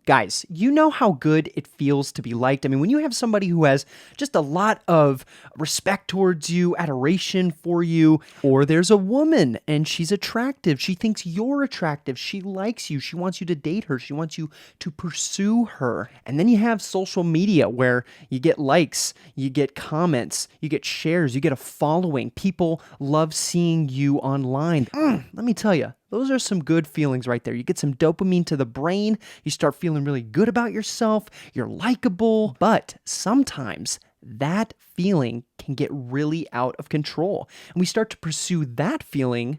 Guys, you know how good it feels to be liked. I mean, when you have somebody who has just a lot of respect towards you, adoration for you, or there's a woman and she's attractive. She thinks you're attractive. She likes you. She wants you to date her. She wants you to pursue her. And then you have social media where you get likes, you get comments, you get shares, you get a following. People love seeing you online. Let me tell you, those are some good feelings right there. You get some dopamine to the brain. You start feeling really good about yourself. You're likable. But sometimes that feeling can get really out of control. And we start to pursue that feeling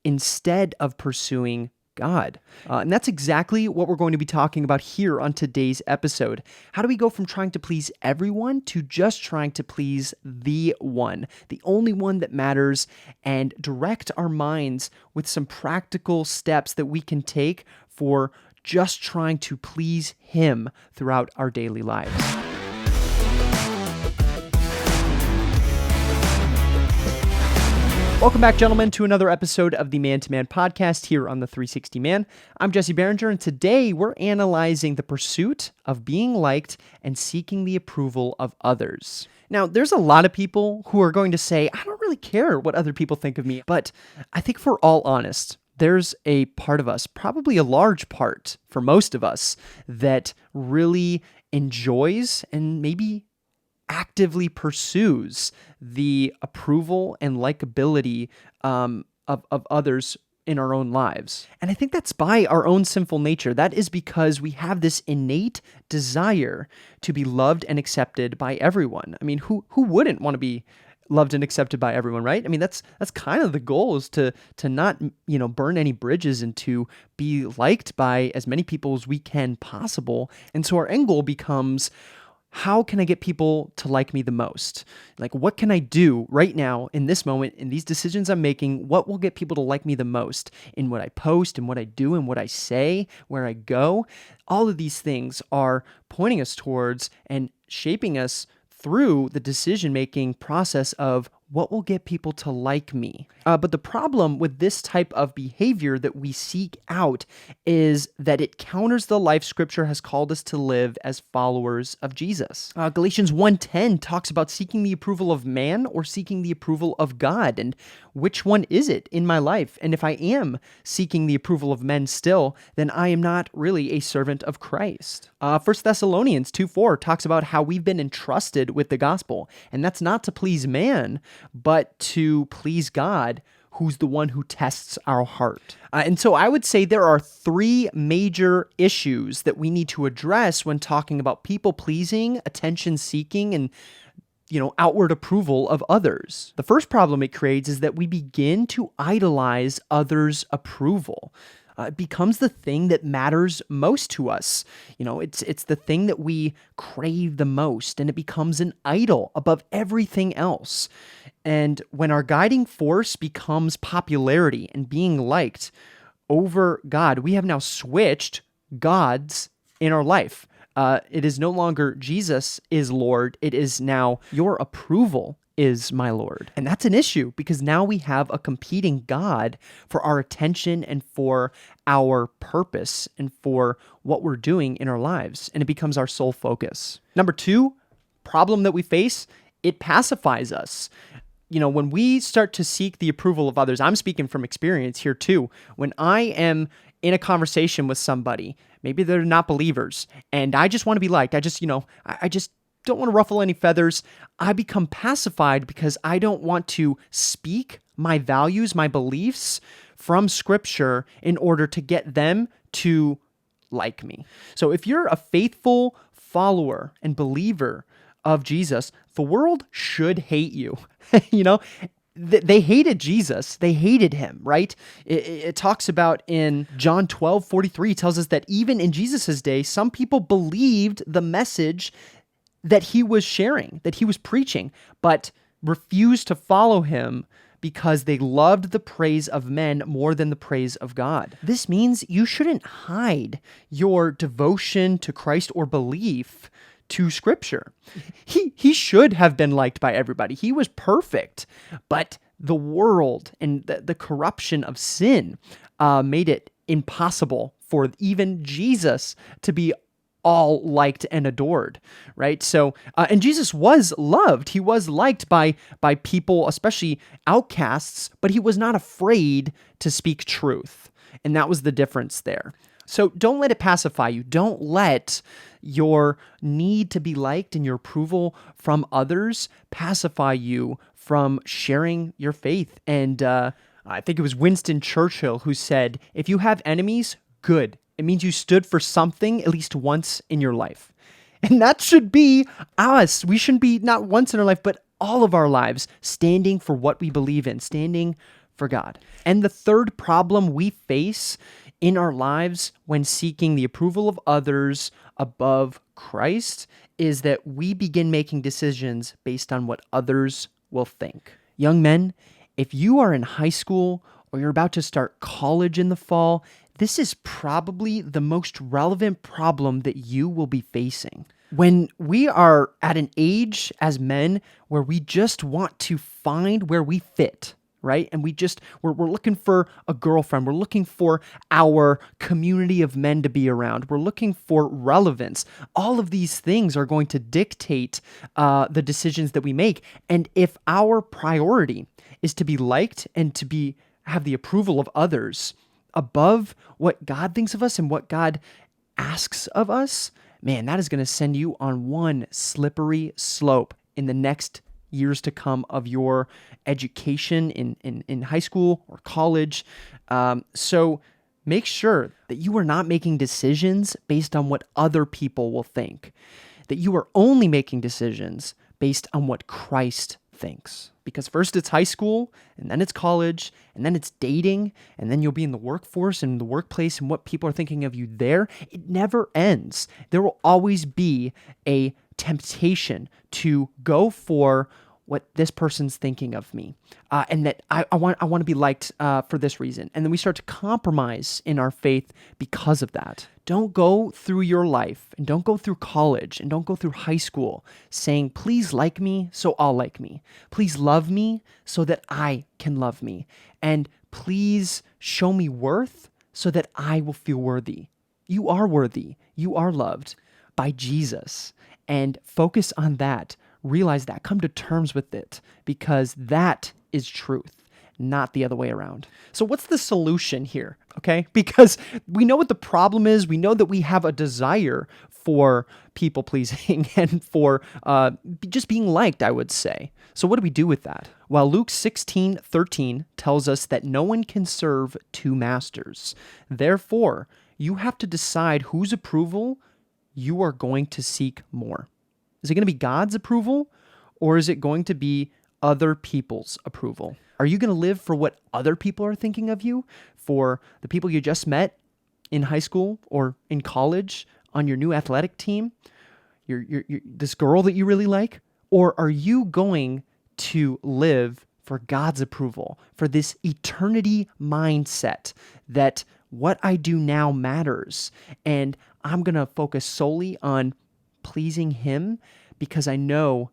instead of pursuing God. And that's exactly what we're going to be talking about here on today's episode. How do we go from trying to please everyone to just trying to please the one, the only one that matters, and direct our minds with some practical steps that we can take for just trying to please Him throughout our daily lives? Welcome back, gentlemen, to another episode of the Man to Man podcast here on the 360 Man. I'm Jesse Barringer, and today we're analyzing the pursuit of being liked and seeking the approval of others. Now, there's a lot of people who are going to say, I don't really care what other people think of me, but I think if we're all honest, there's a part of us, probably a large part for most of us, that really enjoys and maybe actively pursues the approval and likability of others in our own lives. And I think that's by our own sinful nature. That is because we have this innate desire to be loved and accepted by everyone. I mean, who wouldn't want to be loved and accepted by everyone, right? I mean, that's kind of the goal, is to not, burn any bridges and to be liked by as many people as we can possible. And so our end goal becomes, how can I get people to like me the most? Like, what can I do right now in this moment, in these decisions I'm making? What will get people to like me the most in what I post and what I do and what I say, where I go? All of these things are pointing us towards and shaping us through the decision-making process of what will get people to like me. But the problem with this type of behavior that we seek out is that it counters the life Scripture has called us to live as followers of Jesus. Galatians 1:10 talks about seeking the approval of man or seeking the approval of God, and which one is it in my life? And if I am seeking the approval of men still, then I am not really a servant of Christ. 1 Thessalonians 2:4 talks about how we've been entrusted with the gospel, and that's not to please man, but to please God, who's the one who tests our heart. And so I would say there are three major issues that we need to address when talking about people pleasing, attention seeking, and outward approval of others. The first problem it creates is that we begin to idolize others' approval. It becomes the thing that matters most to us. It's the thing that we crave the most, and it becomes an idol above everything else. And when our guiding force becomes popularity and being liked over God, we have now switched gods in our life. It is no longer Jesus is Lord. It is now your approval is my Lord. And that's an issue because now we have a competing God for our attention and for our purpose and for what we're doing in our lives. And it becomes our sole focus. Number two problem that we face, it pacifies us. When we start to seek the approval of others, I'm speaking from experience here too. When I am in a conversation with somebody, maybe they're not believers, and I just want to be liked. I just don't want to ruffle any feathers. I become pacified because I don't want to speak my values, my beliefs from Scripture in order to get them to like me. So if you're a faithful follower and believer of Jesus, the world should hate you. They hated Jesus. They hated him, right? It talks about in John 12:43, tells us that even in Jesus' day, some people believed the message that he was sharing, that he was preaching, but refused to follow him because they loved the praise of men more than the praise of God. This means you shouldn't hide your devotion to Christ or belief to Scripture. He should have been liked by everybody. He was perfect, but the world and the corruption of sin made it impossible for even Jesus to be all liked and adored, right? So, and Jesus was loved. He was liked by people, especially outcasts, but he was not afraid to speak truth. And that was the difference there. So don't let it pacify you. Don't let your need to be liked and your approval from others pacify you from sharing your faith. And I think it was Winston Churchill who said, if you have enemies, good. It means you stood for something at least once in your life. And that should be us. We shouldn't be not once in our life, but all of our lives standing for what we believe in, standing for God. And the third problem we face in our lives when seeking the approval of others above Christ is that we begin making decisions based on what others will think. Young men, if you are in high school or you're about to start college in the fall, this is probably the most relevant problem that you will be facing. When we are at an age as men where we just want to find where we fit, right? And we're looking for a girlfriend. We're looking for our community of men to be around. We're looking for relevance. All of these things are going to dictate the decisions that we make. And if our priority is to be liked and to have the approval of others above what God thinks of us and what God asks of us, man, that is going to send you on one slippery slope in the next years to come of your education in high school or college. So make sure that you are not making decisions based on what other people will think, that you are only making decisions based on what Christ thinks. Because first it's high school, and then it's college, and then it's dating, and then you'll be in the workforce and the workplace and what people are thinking of you there. It never ends. There will always be a temptation to go for what this person's thinking of me, and that I want to be liked for this reason. And then we start to compromise in our faith because of that. Don't go through your life and don't go through college and don't go through high school saying, please like me so I'll like me. Please love me so that I can love me. And please show me worth so that I will feel worthy. You are worthy. You are loved by Jesus. And focus on that. Realize that. Come to terms with it, because that is truth, not the other way around. So what's the solution here? Okay? Because we know what the problem is. We know that we have a desire for people pleasing and for just being liked, I would say. So what do we do with that? Well, Luke 16:13 tells us that no one can serve two masters. Therefore, you have to decide whose approval you are going to seek more. Is it going to be God's approval, or is it going to be other people's approval? Are you going to live for what other people are thinking of you, for the people you just met in high school or in college on your new athletic team, this girl that you really like? Or are you going to live for God's approval, for this eternity mindset that what I do now matters, and I'm going to focus solely on pleasing Him, because I know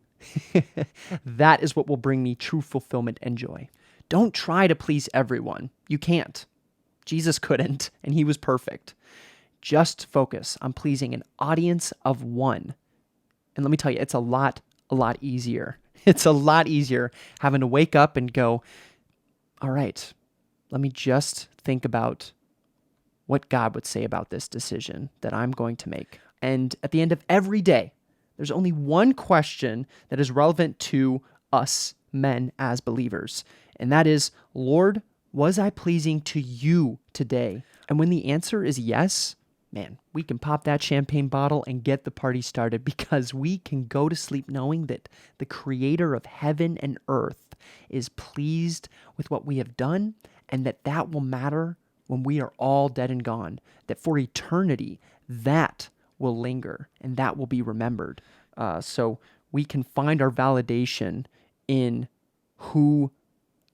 that is what will bring me true fulfillment and joy. Don't try to please everyone. You can't. Jesus couldn't, and He was perfect. Just focus on pleasing an audience of one. And let me tell you, it's a lot easier. It's a lot easier having to wake up and go, all right, let me just think about what God would say about this decision that I'm going to make. And at the end of every day, there's only one question that is relevant to us men as believers. And that is, Lord, was I pleasing to you today? And when the answer is yes, man, we can pop that champagne bottle and get the party started, because we can go to sleep knowing that the Creator of heaven and earth is pleased with what we have done, and that will matter when we are all dead and gone, that for eternity, that will linger and that will be remembered. So we can find our validation in who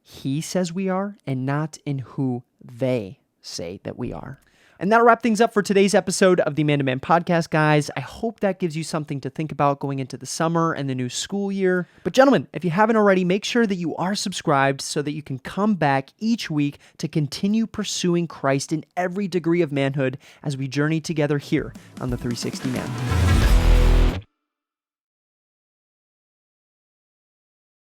He says we are and not in who they say that we are. And that'll wrap things up for today's episode of the Man to Man podcast, guys. I hope that gives you something to think about going into the summer and the new school year. But gentlemen, if you haven't already, make sure that you are subscribed so that you can come back each week to continue pursuing Christ in every degree of manhood as we journey together here on the 360 Man.